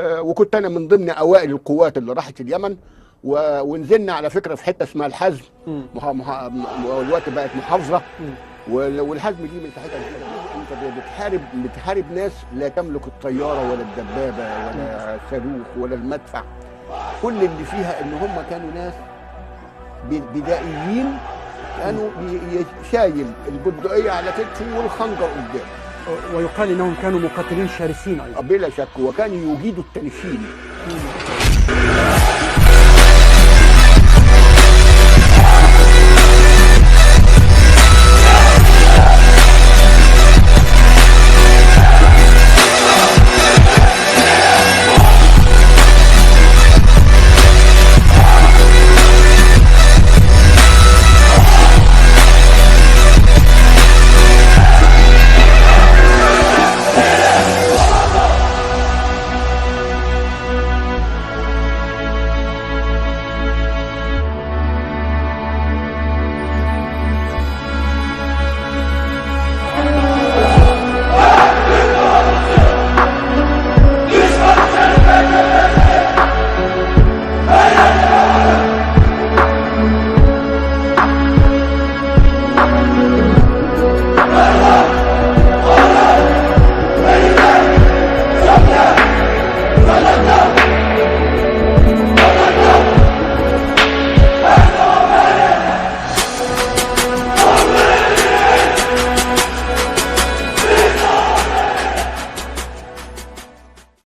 وكنت انا من ضمن اوائل القوات اللي راحت اليمن، ونزلنا على فكره في حته اسمها الحزم، دلوقتي بقت محافظه. والحزم دي من ساعتها انت بتحارب ناس لا تملك الطياره ولا الدبابه ولا الصاروخ ولا المدفع. كل اللي فيها ان هم كانوا ناس بدائيين، كانوا شايل البندقيه على كتفه والخنجر قدامه. ويقال انهم كانوا مقاتلين شرسين ايضا بلا شك، وكانوا يجيدوا التنشين.